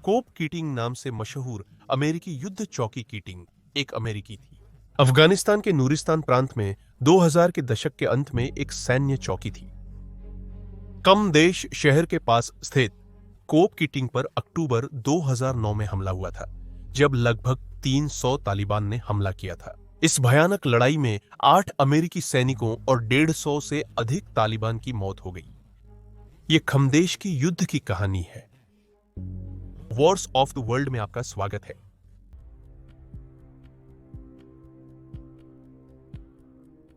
कोप kidding नाम से मशहूर अमेरिकी युद्ध चौकी कीटिंग एक अमेरिकी थी। अफगानिस्तान के नूरिस्तान प्रांत में 2000 के दशक के अंत में एक सैन्य चौकी थी। कमदेश शहर के पास स्थित कोप कीटिंग पर अक्टूबर 2009 में हमला हुआ था, जब लगभग 300 तालिबान ने हमला किया था। इस भयानक लड़ाई में 8 अमेरिकी सैनिकों और 150 से अधिक तालिबान की मौत हो गई। यह खमदेश की युद्ध की कहानी है। वॉर्स ऑफ द वर्ल्ड में आपका स्वागत है।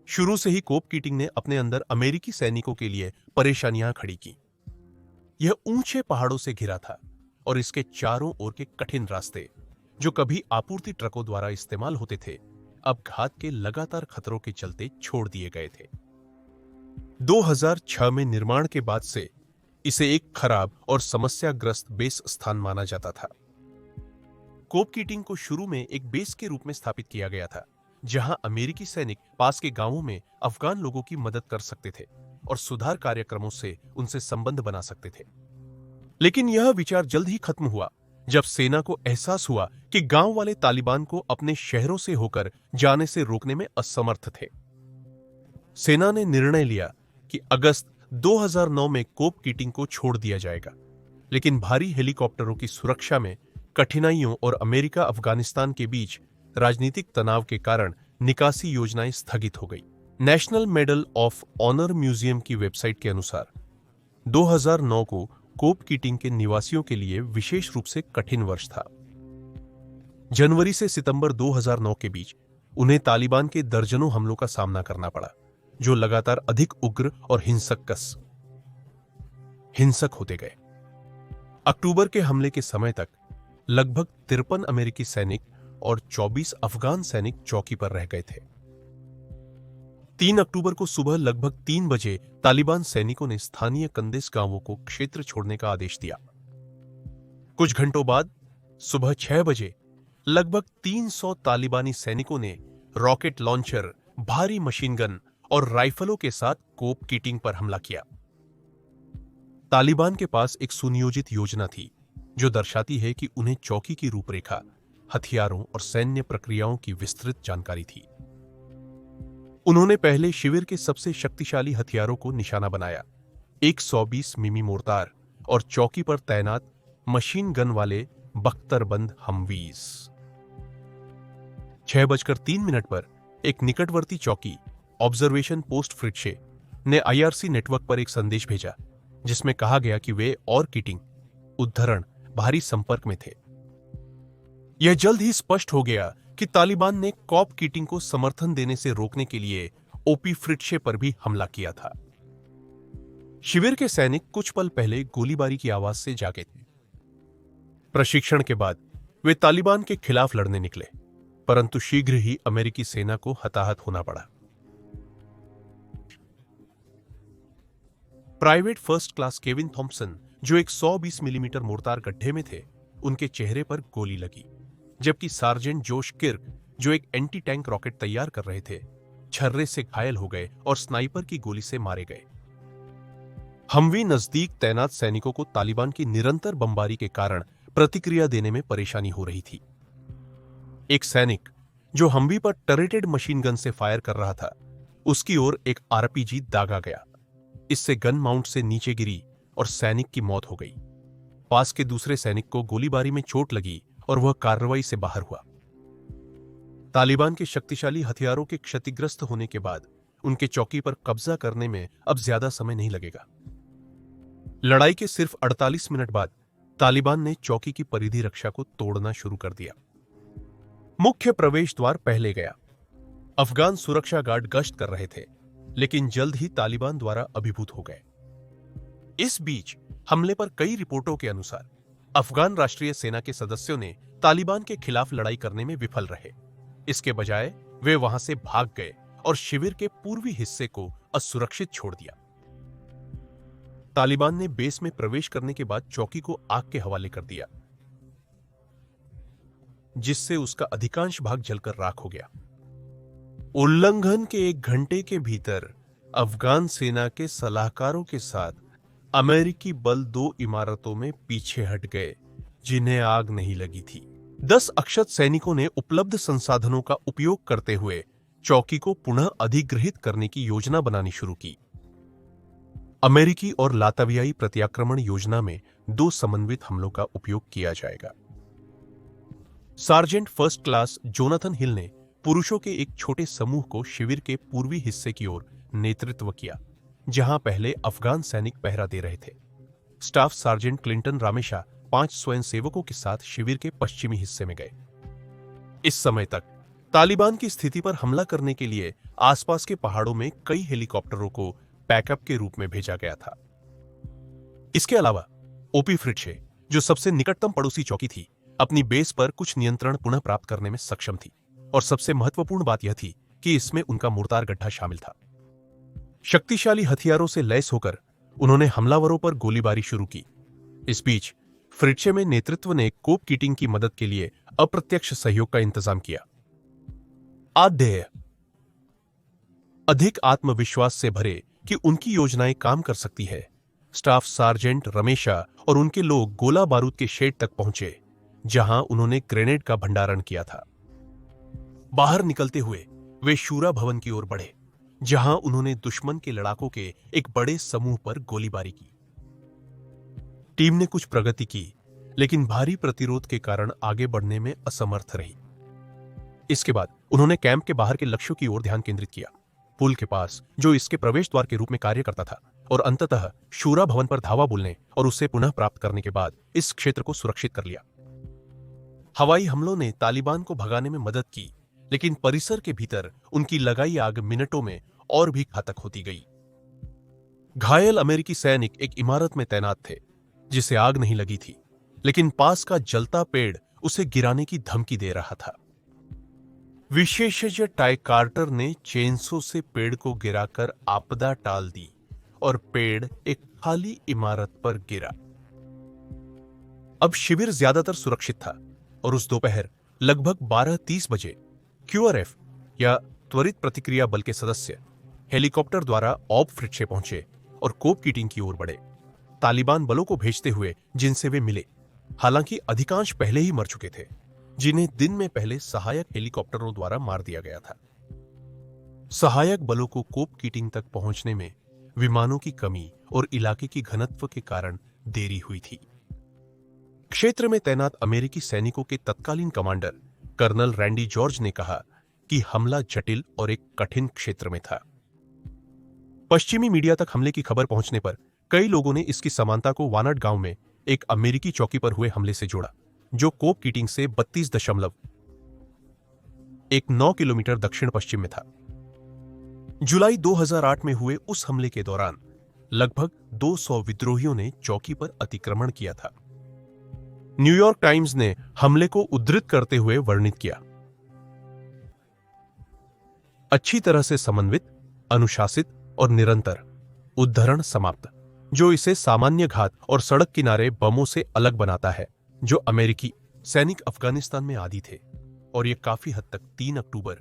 शुरू से ही कोप कीटिंग ने अपने अंदर अमेरिकी सैनिकों के लिए परेशानियां खड़ी की। यह ऊंचे पहाड़ों से घिरा था और इसके चारों ओर के कठिन रास्ते, जो कभी आपूर्ति ट्रकों द्वारा इस्तेमाल होते थे, अब घात के लगातार खतरों के चलते छोड़ दिए गए थे। 2006 में निर्माण के बाद से इसे एक खराब और समस्याग्रस्त बेस स्थान माना जाता था। कोप कीटिंग को शुरू में एक बेस के रूप में स्थापित किया गया था, जहां अमेरिकी सैनिक पास के गांवों में अफगान लोगों की मदद कर सकते थे और सुधार कार्यक्रमों से उनसे संबंध बना सकते थे। लेकिन यह विचार जल्द ही खत्म हुआ, जब सेना को एहसास हुआ कि गांव वाले तालिबान को अपने शहरों से होकर जाने से रोकने में असमर्थ थे। सेना ने निर्णय लिया कि अगस्त 2009 में कोप कीटिंग को छोड़ दिया जाएगा, लेकिन भारी हेलीकॉप्टरों की सुरक्षा में कठिनाइयों और अमेरिका अफगानिस्तान के बीच राजनीतिक तनाव के कारण निकासी योजनाएं स्थगित हो गई। National Medal of Honor Museum की वेबसाइट के अनुसार 2009 को कोप कीटिंग के निवासियों के लिए विशेष रूप से कठिन वर्ष था। जनवरी से सितंबर 2009 के बीच उन्हें तालिबान के दर्जनों हमलों का सामना करना पड़ा, जो लगातार अधिक उग्र और हिंसक होते गए। अक्टूबर के हमले के समय तक लगभग 53 अमेरिकी सैनिक और 24 अफगान सैनिक चौकी पर रह गए थे। 3 अक्टूबर को सुबह लगभग 3 बजे तालिबान सैनिकों ने स्थानीय कंदेश गांवों को क्षेत्र छोड़ने का आदेश दिया। कुछ घंटों बाद सुबह 6 बजे लगभग 300 तालिबानी सैनिकों ने रॉकेट लॉन्चर, भारी मशीन गन और राइफलों के साथ कोप कीटिंग पर हमला किया। तालिबान के पास एक सुनियोजित योजना थी, जो दर्शाती है कि उन्हें चौकी की रूपरेखा, हथियारों और सैन्य प्रक्रियाओं की विस्तृत जानकारी थी। उन्होंने पहले शिविर के सबसे शक्तिशाली हथियारों को निशाना बनाया, 120 मिमी मोर्टार और चौकी पर तैनात मशीन गन वाले बख्तरबंद हमवीज। 6:03 पर एक निकटवर्ती चौकी, ऑब्जर्वेशन पोस्ट फ्रिट्शे, ने आईआरसी नेटवर्क पर एक संदेश भेजा, जिसमें कहा गया कि वे और कीटिंग उद्धरण भारी संपर्क में थे। यह जल्द ही स्पष्ट हो गया कि तालिबान ने कोप कीटिंग को समर्थन देने से रोकने के लिए ओपी फ्रिट्शे पर भी हमला किया था। शिविर के सैनिक कुछ पल पहले गोलीबारी की आवाज से जागे थे। प्रशिक्षण के बाद वे तालिबान के खिलाफ लड़ने निकले, परंतु शीघ्र ही अमेरिकी सेना को हताहत होना पड़ा। Private first class Kevin Thompson, जो एक 120 मिलीमीटर मोर्टार गड्ढे में थे, उनके चेहरे पर गोली लगी, जबकि सार्जेंट जोश किर्क, जो एक एंटी टैंक रॉकेट तैयार कर रहे थे, छर्रे से घायल हो गए और स्नाइपर की गोली से मारे गए। हमवी नजदीक तैनात सैनिकों को तालिबान की निरंतर बमबारी के कारण प्रतिक्रिया देने में परेशानी हो रही थी। एक सैनिक, जो हमवी पर टरेटेड मशीन गन से फायर कर रहा था, उसकी ओर एक आरपीजी दागा गया। इससे गन माउंट से नीचे गिरी और सैनिक की मौत हो गई। पास के दूसरे सैनिक को गोलीबारी में चोट लगी और वह कार्रवाई से बाहर हुआ। तालिबान के शक्तिशाली हथियारों के क्षतिग्रस्त होने के बाद उनके चौकी पर कब्जा करने में अब ज्यादा समय नहीं लगेगा। लड़ाई के सिर्फ 48 मिनट बाद तालिबान ने चौकी की परिधि रक्षा को तोड़ना शुरू कर दिया। मुख्य प्रवेश द्वार पहले गया। अफगान सुरक्षा गार्ड गश्त कर रहे थे, लेकिन जल्द ही तालिबान द्वारा अभिभूत हो गए। इस बीच हमले पर कई रिपोर्टों के अनुसार अफगान राष्ट्रीय सेना के सदस्यों ने तालिबान के खिलाफ लड़ाई करने में विफल रहे। इसके बजाय वे वहां से भाग गए और शिविर के पूर्वी हिस्से को असुरक्षित छोड़ दिया। तालिबान ने बेस में प्रवेश करने के बाद चौकी को आग के हवाले कर दिया, जिससे उसका अधिकांश भाग जलकर राख हो गया। उल्लंघन के 1 घंटे के भीतर अफगान सेना के सलाहकारों के साथ अमेरिकी बल 2 इमारतों में पीछे हट गए जिन्हें आग नहीं लगी थी। 10 अक्षत सैनिकों ने उपलब्ध संसाधनों का उपयोग करते हुए चौकी को पुनः अधिग्रहित करने की योजना बनानी शुरू की। अमेरिकी और लातवियाई प्रत्याक्रमण योजना में 2 समन्वित हमलों का उपयोग किया जाएगा। सार्जेंट फर्स्ट क्लास जोनाथन हिल ने पुरुषों के एक छोटे समूह को शिविर के पूर्वी हिस्से की ओर नेतृत्व किया, जहां पहले अफगान सैनिक पहरा दे रहे थे। स्टाफ सार्जेंट क्लिंटन रामेशा 5 स्वयंसेवकों के साथ शिविर के पश्चिमी हिस्से में गए। इस समय तक तालिबान की स्थिति पर हमला करने के लिए आसपास के पहाड़ों में कई हेलीकॉप्टरों को बैकअप के रूप में भेजा गया था। इसके अलावा ओपी फ्रिट्शे, जो सबसे निकटतम पड़ोसी चौकी थी, अपनी बेस पर कुछ नियंत्रण पुनः प्राप्त करने में सक्षम थी, और सबसे महत्वपूर्ण बात यह थी कि इसमें उनका मोर्टार गड्ढा शामिल था। शक्तिशाली हथियारों से लैस होकर उन्होंने हमलावरों पर गोलीबारी शुरू की। इस बीच फ्रिट्शे में नेतृत्व ने कोप कीटिंग की मदद के लिए अप्रत्यक्ष सहयोग का इंतजाम किया। आध्याय अधिक आत्मविश्वास से भरे कि उनकी योजनाएं काम कर सकती है, स्टाफ सार्जेंट रमेशा और उनके लोग गोला बारूद के शेड तक पहुंचे, जहां उन्होंने ग्रेनेड का भंडारण किया था। बाहर निकलते हुए वे शूरा भवन की ओर बढ़े, जहां उन्होंने दुश्मन के लड़ाकों के एक बड़े समूह पर गोलीबारी की। टीम ने कुछ प्रगति की, लेकिन भारी प्रतिरोध के कारण आगे बढ़ने में असमर्थ रही। इसके बाद उन्होंने कैंप के बाहर के लक्ष्यों की ओर ध्यान केंद्रित किया, पुल के पास जो इसके प्रवेश द्वार के रूप में कार्य करता था, और अंततः शूरा भवन पर धावा बोलने और उसे पुनः प्राप्त करने के बाद इस क्षेत्र को सुरक्षित कर लिया। हवाई हमलों ने तालिबान को भगाने में मदद की, लेकिन परिसर के भीतर उनकी लगाई आग मिनटों में और भी घातक होती गई। घायल अमेरिकी सैनिक एक इमारत में तैनात थे, जिसे आग नहीं लगी थी, लेकिन पास का जलता पेड़ उसे गिराने की धमकी दे रहा था। विशेषज्ञ टाई कार्टर ने चेनसो से पेड़ को गिराकर आपदा टाल दी और पेड़ एक खाली इमारत पर गिरा। अब शिविर ज्यादातर सुरक्षित था, और उस दोपहर लगभग 12:30 बजे क्यूआरएफ या त्वरित प्रतिक्रिया बल के सदस्य हेलीकॉप्टर द्वारा ऑब फ्रिट्शे पहुंचे और कोप कीटिंग की ओर बढ़े, तालिबान बलों को भेजते हुए जिनसे वे मिले। हालांकि अधिकांश पहले ही मर चुके थे, जिन्हें दिन में पहले सहायक हेलीकॉप्टरों द्वारा मार दिया गया था। सहायक बलों को कोप कीटिंग तक पहुंचने में विमानों की कमी और इलाके की घनत्व के कारण देरी हुई थी। क्षेत्र में तैनात अमेरिकी सैनिकों के तत्कालीन कमांडर कर्नल रैंडी जॉर्ज ने कहा कि हमला जटिल और एक कठिन क्षेत्र में था। पश्चिमी मीडिया तक हमले की खबर पहुंचने पर कई लोगों ने इसकी समानता को वानट गांव में एक अमेरिकी चौकी पर हुए हमले से जोड़ा, जो कोप कीटिंग से 32.9 किलोमीटर दक्षिण पश्चिम में था। जुलाई 2008 में हुए उस हमले के दौरान लगभग 200 विद्रोहियों ने चौकी पर अतिक्रमण किया था। न्यूयॉर्क टाइम्स ने हमले को उद्धृत करते हुए वर्णित किया, अच्छी तरह से समन्वित, अनुशासित और निरंतर, उद्धरण समाप्त, जो इसे सामान्य घात और सड़क किनारे बमों से अलग बनाता है जो अमेरिकी सैनिक अफगानिस्तान में आदी थे, और यह काफी हद तक 3 अक्टूबर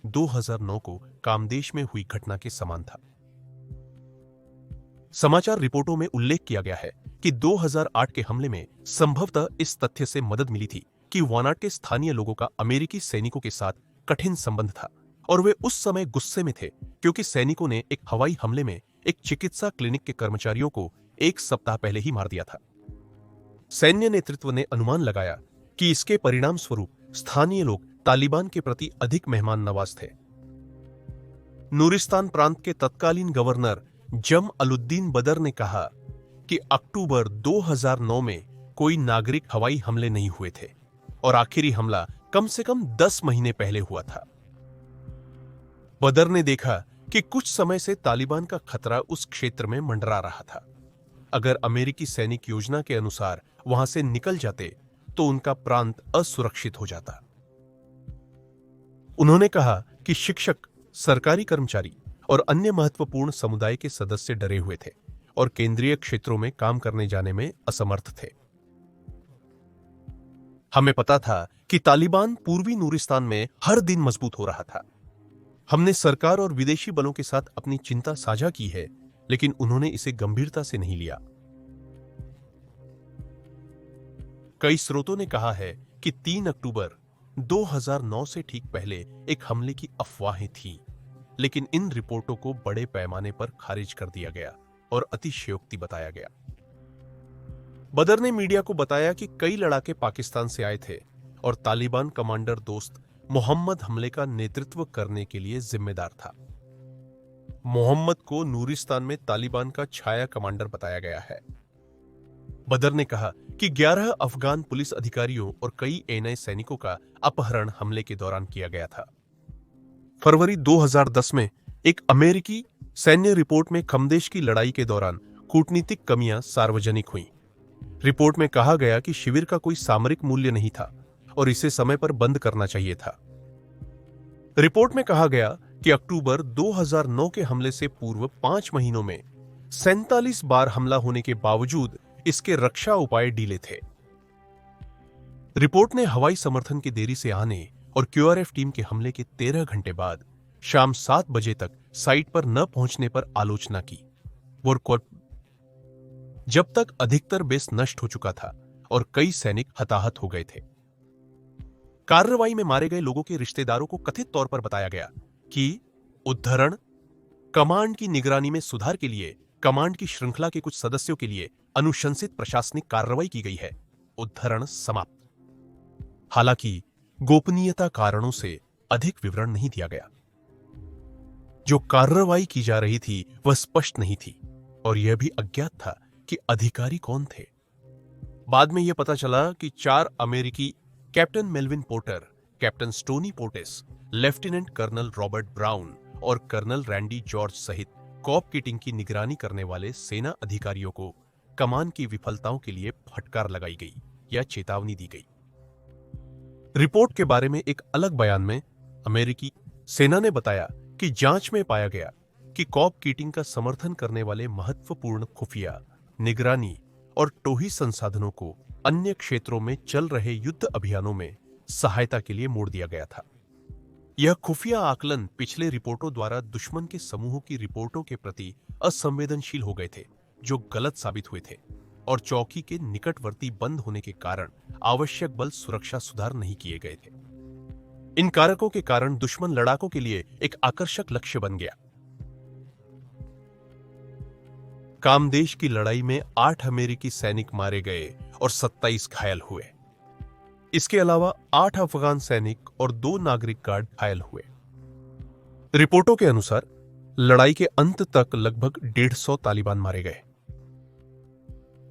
2009 को कामदेश में हुई घटना के समान था। समाचार रिपोर्टों में उल्लेख किया गया है कि 2008 के हमले में संभवतः इस तथ्य से मदद मिली थी कि वानाट के स्थानीय लोगों का अमेरिकी सैनिकों के साथ कठिन संबंध था, और वे उस समय गुस्से में थे क्योंकि सैनिकों ने एक हवाई हमले में एक चिकित्सा क्लिनिक के कर्मचारियों को 1 सप्ताह पहले ही मार दिया था। सैन्य नेतृत्व ने अनुमान लगाया कि इसके परिणाम स्वरूप स्थानीय लोग तालिबान के प्रति अधिक मेहमान नवाज थे। नूरिस्तान प्रांत के तत्कालीन गवर्नर जम अलुद्दीन बदर ने कहा कि अक्टूबर 2009 में कोई नागरिक हवाई हमले नहीं हुए थे, और आखिरी हमला कम से कम 10 महीने पहले हुआ था। बदर ने देखा कि कुछ समय से तालिबान का खतरा उस क्षेत्र में मंडरा रहा था। अगर अमेरिकी सैनिक योजना के अनुसार वहां से निकल जाते तो उनका प्रांत असुरक्षित हो जाता। उन्होंने कहा कि शिक्षक, सरकारी कर्मचारी और अन्य महत्वपूर्ण समुदाय के सदस्य डरे हुए थे और केंद्रीय क्षेत्रों में काम करने जाने में असमर्थ थे। हमें पता था कि तालिबान पूर्वी नूरिस्तान में हर दिन मजबूत हो रहा था। हमने सरकार और विदेशी बलों के साथ अपनी चिंता साझा की है, लेकिन उन्होंने इसे गंभीरता से नहीं लिया। कई स्रोतों ने कहा है कि 3 अक्टूबर 2009 से ठीक पहले एक हमले की अफवाहें थीं, लेकिन इन रिपोर्टों को बड़े पैमाने पर खारिज कर दिया गया और अतिशयोक्ति बताया गया। बदर ने मीडिया को बताया कि कई लड़ाके पाकिस्तान से आए थे और तालिबान कमांडर दोस्त मोहम्मद हमले का नेतृत्व करने के लिए जिम्मेदार था। मोहम्मद को नूरिस्तान में तालिबान का छाया कमांडर बताया गया है। बदर ने कहा कि 11 अफगान पुलिस अधिकारियों और कई एनआई सैनिकों का अपहरण हमले के दौरान किया गया था। फरवरी 2010 में एक अमेरिकी सैन्य रिपोर्ट में खमदेश की लड़ाई के दौरान कूटनीतिक कमियां सार्वजनिक हुईं। रिपोर्ट में कहा गया कि शिविर का कोई सामरिक मूल्य नहीं था और इसे समय पर बंद करना चाहिए था। रिपोर्ट में कहा गया कि अक्टूबर 2009 के हमले से पूर्व 5 महीनों में 47 बार हमला होने के बावजूद इसके रक्षा उपाय ढीले थे। रिपोर्ट ने हवाई समर्थन के देरी से आने और क्यूआरएफ टीम के हमले के 13 घंटे बाद शाम 7 बजे तक साइट पर न पहुंचने पर आलोचना की। जब तक अधिकतर बेस नष्ट हो चुका था और कई सैनिक हताहत हो गए थे। कार्रवाई में मारे गए लोगों के रिश्तेदारों को कथित तौर पर बताया गया कि उद्धरण, कमांड की निगरानी में सुधार के लिए कमांड की श्रृंखला के कुछ सदस्यों के लिए अनुशंसित प्रशासनिक कार्रवाई की गई है। उद्धरण समाप्त। हालांकि गोपनीयता कारणों से अधिक विवरण नहीं दिया गया। जो कार्रवाई की जा रही थी वह स्पष्ट नहीं थी और यह भी अज्ञात था कि अधिकारी कौन थे। बाद में यह पता चला कि 4 अमेरिकी captain Melvin Porter, captain Stoney Portis, lieutenant colonel Robert Brown और कर्नल रैंडी जॉर्ज सहित कॉप कीटिंग की निगरानी करने वाले सेना अधिकारियों को कमान की विफलताओं के लिए फटकार लगाई गई या चेतावनी दी गई। रिपोर्ट के बारे में एक अलग बयान में अमेरिकी सेना ने बताया कि जांच में पाया गया कि कॉप कीटिंग का समर्थन करने वाले महत्वपूर्ण खुफिया, निगरानी और टोही संसाधनों को अन्य क्षेत्रों में चल रहे युद्ध अभियानों में सहायता के लिए मोड़ दिया गया था। यह खुफिया आकलन पिछले रिपोर्टों द्वारा दुश्मन के समूहों की रिपोर्टों के प्रति असंवेदनशील हो गए थे, जो गलत साबित हुए थे, और चौकी के निकटवर्ती बंद होने के कारण आवश्यक बल सुरक्षा सुधार नहीं किए गए थे। इन कारकों के कारण दुश्मन लड़ाकों के लिए एक आकर्षक लक्ष्य बन गया। कामदेश की लड़ाई में 8 अमेरिकी सैनिक मारे गए और 27 घायल हुए। इसके अलावा 8 अफगान सैनिक और 2 नागरिक गार्ड घायल हुए। रिपोर्टों के अनुसार लड़ाई के अंत तक लगभग 150 तालिबान मारे गए।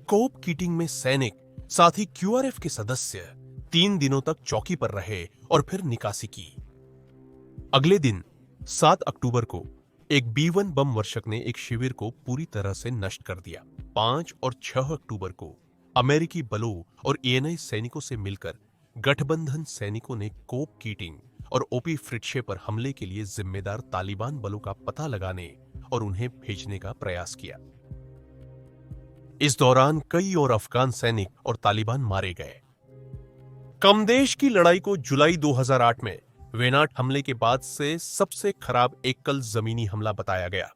कोप कीटिंग में सैनिक, साथ ही क्यूआरएफ के सदस्य 3 दिनों तक चौकी पर रहे और फिर निकासी की। अगले दिन 7 अक्टूबर को एक B-1 बम वर्षक ने एक शिविर को पूरी तरह से नष्ट कर दिया। 5 और 6 अक्टूबर को अमेरिकी बलों और एएनआई सैनिकों से मिलकर गठबंधन सैनिकों ने कोप कीटिंग और ओपी फ्रिट्शे पर हमले के लिए जिम्मेदार तालिबान बलों का पता लगाने और उन्हें भेजने का प्रयास किया। इस दौरान कई और अफगान सैनिक और तालिबान मारे गए। कमदेश की लड़ाई को जुलाई 2008 में वेनाट हमले के बाद से सबसे खराब एकल जमीनी हमला बताया गया।